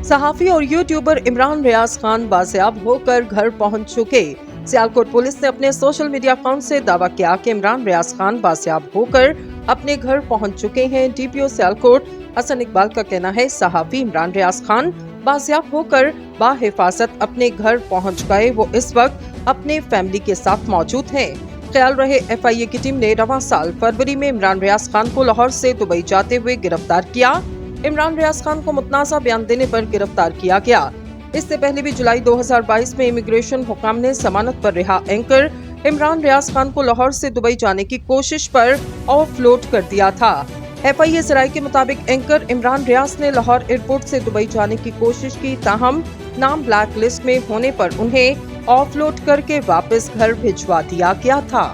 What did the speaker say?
صحافی اور یوٹیوبر عمران ریاض خان بازیاب ہو کر گھر پہنچ چکے۔ سیالکوٹ پولیس نے اپنے سوشل میڈیا اکاؤنٹ سے دعویٰ کیا کہ عمران ریاض خان بازیاب ہو کر اپنے گھر پہنچ چکے ہیں۔ ڈی پی او سیالکوٹ حسن اقبال کا کہنا ہے صحافی عمران ریاض خان بازیاب ہو کر باحفاظت اپنے گھر پہنچ گئے۔ وہ اس وقت اپنے فیملی کے ساتھ موجود ہیں۔ خیال رہے ایف آئی اے کی ٹیم نے رواں سال فروری میں عمران ریاض خان کو لاہور سے دبئی جاتے ہوئے گرفتار کیا۔ عمران ریاض خان کو متنازع بیان دینے پر گرفتار کیا گیا۔ اس سے پہلے بھی جولائی 2022 میں امیگریشن حکام نے ضمانت پر رہا اینکر عمران ریاض خان کو لاہور سے دبئی جانے کی کوشش پر آف لوڈ کر دیا تھا۔ ایف آئی اے ذرائع کے مطابق اینکر عمران ریاض نے لاہور ایئرپورٹ سے دبئی جانے کی کوشش کی، تاہم نام بلیک لسٹ میں ہونے پر انہیں آف لوڈ کر کے واپس گھر بھجوا دیا گیا تھا۔